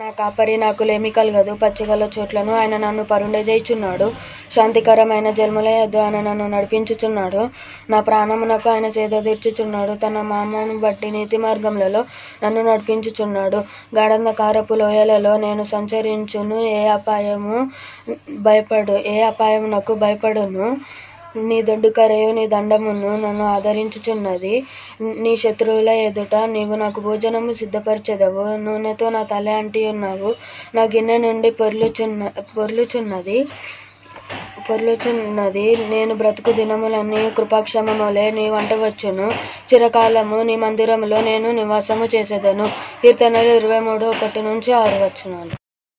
నా కాపరి నాకు లేమి కలగదు, పచ్చిగల చోట్లను ఆయన నన్ను పరుండజేయుచున్నాడు, శాంతికరమైన జలముల యొద్ద ఆయన నన్ను నడిపించుచున్నాడు. నా ప్రాణమునకు ఆయన సేద తీర్చుచున్నాడు, తన నామమును బట్టి నీతి మార్గములలో నన్ను నడిపించుచున్నాడు. గాఢంధకారపు లోయలలో నేను సంచరించును, ఏ అపాయమునకు భయపడును. నీ దొడ్డుకరయు నీ దండమును నన్ను ఆదరించుచున్నది. నీ శత్రువుల ఎదుట నీవు నాకు భోజనము సిద్ధపరచెదవు. నూనెతో నా తల అంటి ఉన్నావు, నా గిన్నె నుండి పొర్లుచున్నది. నేను బ్రతుకు దినములన్నీ కృపాక్షేమములే నీ వంట వచ్చును. చిరకాలము నీ మందిరములో నేను నివాసము చేసేదను. కీర్తనలు 23:1-6.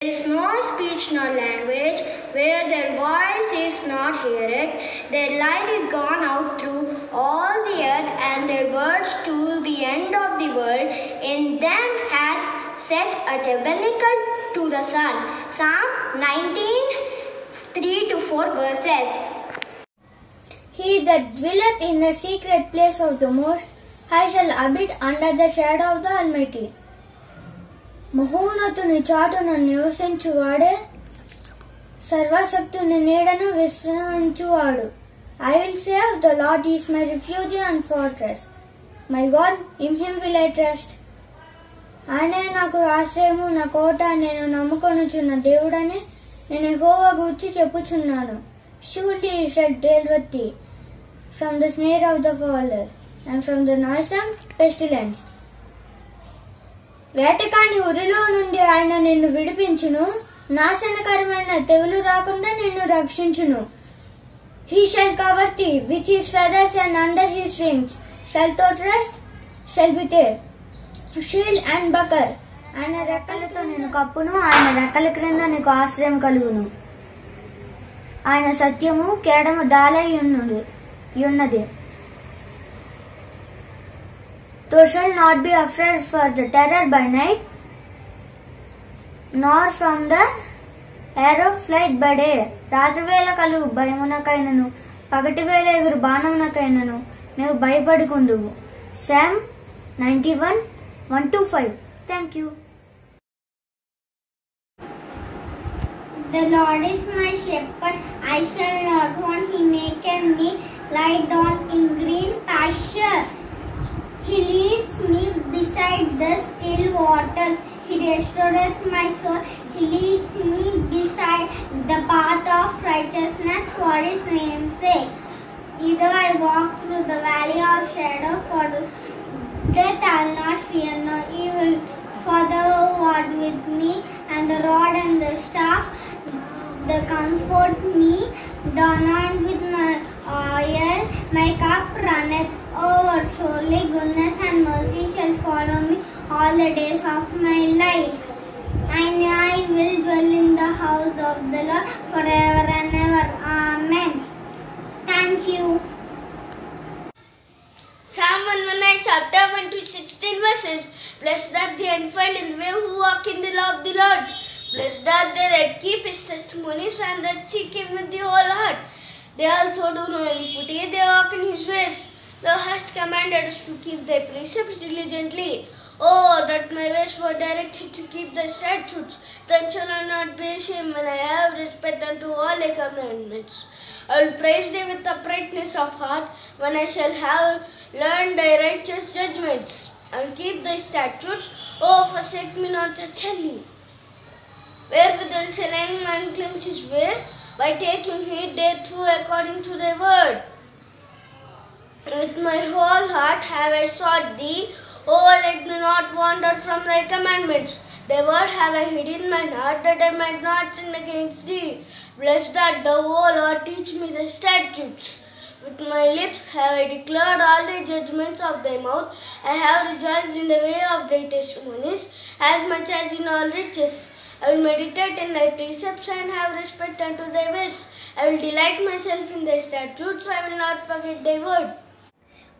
There is no speech nor language where their voice is not heard. Their light is gone out through all the earth, and their words to the end of the world. In them hath set a tabernacle to the sun. Psalm 19:3-4. He that dwelleth in the secret place of the Most High shall abide under the shadow of the Almighty. మహోన్నతుని చాటున నివసించువాడే సర్వశక్తుని నీడను విశ్రమించువాడు. I will say of the Lord, He is my refuge and fortress. My God, in Him will I trust. ఆయనే నాకు ఆశ్రయము, నా కోట, నేను నమ్ముకొనుచున్న దేవుడని నేను యెహోవా గూర్చి చెప్పుచున్నాను. Surely He shall deal with thee from the snare of the fowler and from the noisome pestilence. వేటకాని ఉరిలో నుండి ఆయన నిన్ను విడిపించును, నాశనకరమైన తెగులు రాకుండా నిన్ను రక్షించును. He shall cover thee with His feathers, and under His wings shall thou trust, shall be there. Shield and buckler. ఆయన రెక్కలతో నిన్ను కప్పును, ఆయన రెక్కల క్రింద నీకు ఆశ్రయం కలుగును. ఆయన సత్యము కేడము డాలై ఉన్నది. Thou shalt not be afraid for the terror by night, nor from the arrow flight by day. రాత్రివేళ కలుగు భయమునకైనను, పగటివేళ ఎగురు బాణమునకైనను నీవు భయపడుకుందువు. Psalm 91:1-5. Thank you. The Lord is my shepherd, I shall not want. He maketh me lie down in green pasture. He leads me beside the still waters. He restoreth my soul. He leads me beside the path of righteousness for His name's sake. Either I walk through the valley of shadow for death, I will not fear no evil. For thou art with me, and the rod and the staff, they comfort me. Thou anoint with my oil, my cup runneth over. Surely goodness and mercy shall follow me all the days of my life, and I will dwell in the house of the Lord forever and ever. Amen. Thank you. Psalm 119, chapter 1-16. Blessed are the undefiled in the way who walk in the law of the Lord. Blessed are they that keep His testimonies and that seek Him with the whole heart. They also do no iniquity, they walk in His ways. Thou hast commanded us to keep Thy precepts diligently. Oh, that my ways were directed to keep Thy statutes. Then shall I not be ashamed when I have respect unto all Thy commandments. I will praise Thee with uprightness of heart, when I shall have learned Thy righteous judgments. I will keep Thy statutes. Oh, forsake me not utterly. Wherewithal shall a young man cleanse his way? By taking heed thereto according to Thy word. With my whole heart have I sought Thee. Oh, let me not wander from Thy commandments. Thy word have I hid in mine heart, that I might not sin against Thee. Blessed art Thou, O Lord, teach me Thy statutes. With my lips have I declared all Thy judgments of Thy mouth. I have rejoiced in the way of Thy testimonies, as much as in all riches. I will meditate in Thy precepts and have respect unto Thy ways. I will delight myself in Thy statutes, I will not forget Thy word.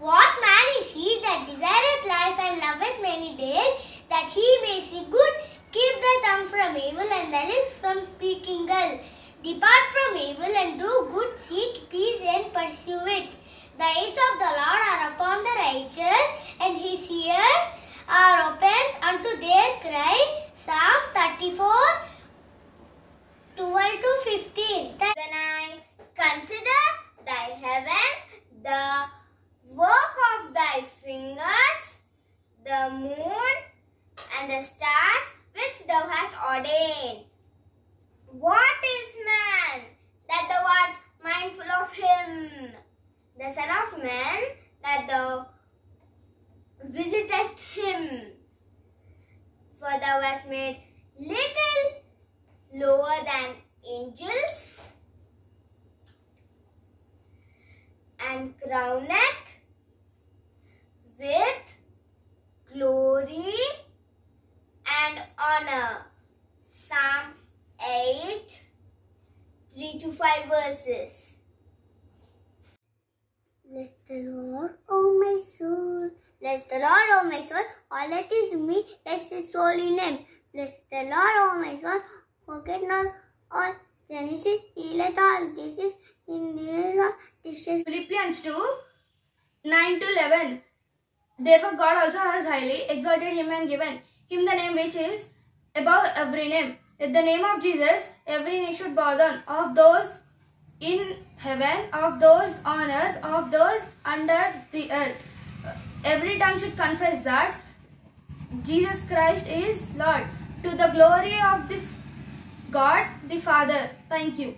What man is he that desireth life and loveth many days, that he may see good? Keep thy tongue from evil and thy lips from speaking ill. Depart from evil and do good, seek peace and pursue it. The eyes of the Lord are upon the righteous, and His ears are open unto their cry. Psalm 30. 12-15. When I consider thy heavens, the work of thy fingers, the moon and the stars which thou hast ordained. What is man that thou art mindful of him? The Son of Man that thou visitest him. For thou hast made little lower than angels, and crowneth with glory and honor. Psalm 8, 3-5 verses. Bless the Lord, O my soul. Bless the Lord, O my soul. All that is me, bless his holy name. Bless the Lord, O my soul. Forget not all. Genesis, healeth all. This is in this is Philippians 2, 9-11. Therefore God also has highly exalted him and given him the name which is above every name. At the name of Jesus, every knee should bow down, of those in heaven, of those on earth, of those under the earth. Every tongue should confess that Jesus Christ is Lord, to the glory of the God the Father. Thank you.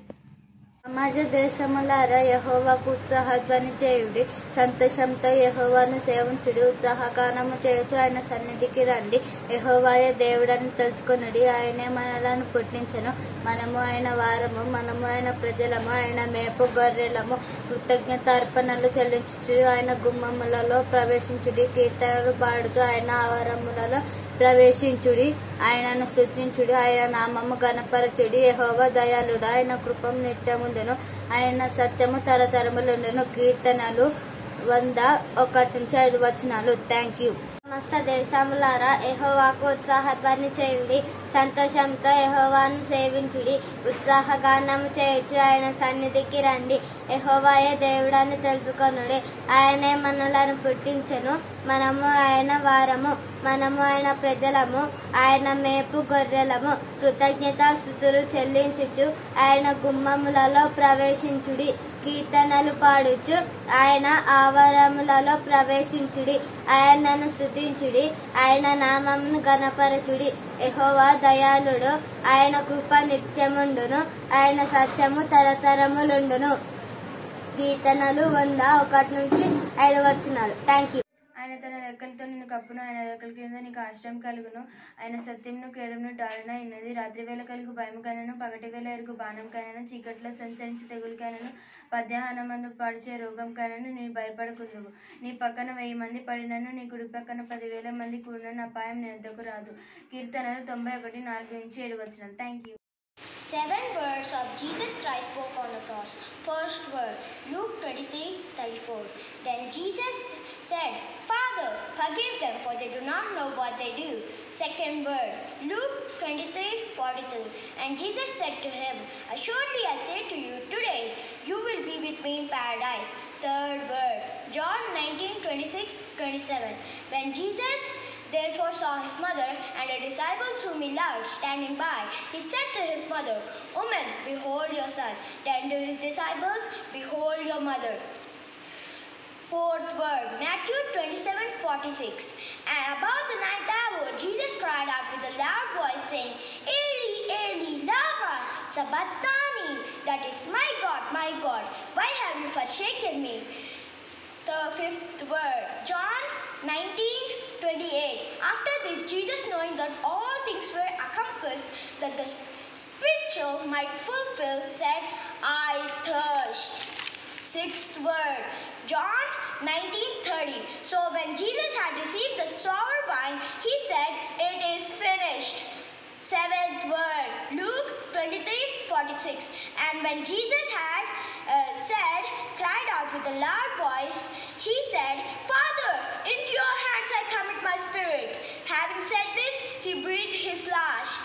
సమాజ దేశములారా యెహోవాకు ఉత్సాహధ్వని చేయుడి, సంతోషంతో యెహోవాను సేవించుడి, ఉత్సాహగానము చేయొచ్చు ఆయన సన్నిధికి రండి. యెహోవాయే దేవుడని తెలుసుకొనుడి, ఆయనే మనలను పుట్టించెను, మనము ఆయన వారము, మనము ఆయన ప్రజలము, ఆయన మేపు గొర్రెలము. కృతజ్ఞతార్పణలు చెల్లించుచు ఆయన గుమ్మములలో ప్రవేశించుడి, కీర్తనలు పాడుచు ఆయన ఆవరములలో ప్రవేశించుడి, ఆయనను స్తుతించుడి, ఆయన నామము గణపరచుడి. యెహోవా దయాళుడు, ఆయన కృపం నిత్యముండును, ఆయన సత్యము తరతరములుండును. కీర్తనలు 101-5 వచనాలు. Thank you. సమస్త దేశములారా యెహోవాకు ఉత్సాహధ్వని చేయుడి, సంతోషంతో యెహోవాను సేవించుడి, ఉత్సాహగానము చేయొచ్చు ఆయన సన్నిధికి రండి. యెహోవాయే దేవుడని తెలుసుకొనుడి, ఆయనే మనలను పుట్టించెను, మనము ఆయన వారము, మనము ఆయన ప్రజలము, ఆయన మేపు గొర్రెలము. కృతజ్ఞతాస్తుతులు చెల్లించుచు ఆయన గుమ్మములలో ప్రవేశించుడి, కీర్తనలు పాడుచు ఆయన ఆవరములలో ప్రవేశించుడి, ఆయనను స్తుతించుడి, ఆయన నామమును గణపరచుడి. యెహోవా దయాళుడు, ఆయన కృప నిత్యముండును, ఆయన సత్యము తరతరములుండును. కీర్తనలు 101-5 వచనాలు. Thank you. ఆయన తన రెక్కలతో నిన్ను కప్పును, ఆయన రెక్కల క్రింద నీకు ఆశ్రయం కలుగును. ఆయన సత్యమును కేడమును డాలన ఉన్నది. రాత్రివేళ కలుగు భయము కైనను, పగటి వేళ ఎరుగు బాణం కైనను, చీకట్లో సంచరించి తెగులుకైనను, మధ్యాహ్నమందు పడిచే రోగం కైనను నీ భయపడకుందువు. నీ పక్కన 1000 మంది పడినను, నీ కుడి పక్కన 10,000 మంది కూడినను అపాయం నీ వద్దకు రాదు. కీర్తనలు 91-4-7 వచనాలు. Thank you. 7 words of Jesus Christ spoke on the cross. First word, Luke 23:34. Then Jesus said, Father, forgive them, for they do not know what they do. Second word, Luke 23:42. And Jesus said to him, Assuredly I say to you, today you will be with me in paradise. Third word, John 19:26-27. When Jesus therefore saw his mother and the disciples whom he loved standing by, he said to his mother, Woman, behold your son. Then to his disciples, Behold your mother. Fourth word, Matthew 27:46. And about the 9th hour, Jesus cried out with a loud voice, saying, Eli, Eli, lama sabachthani. That is, my God, why have you forsaken me? The fifth word, John 19:28. After this, Jesus, knowing that all things were accomplished, that the scripture might fulfill, said, I thirst. Sixth word, John 19:30. So when Jesus had received the sour wine, he said, It is finished. Seventh word, Luke 23:46. And when Jesus had cried out with a loud voice, he said, Father, into your hands I commit my spirit. Having said this, he breathed his last.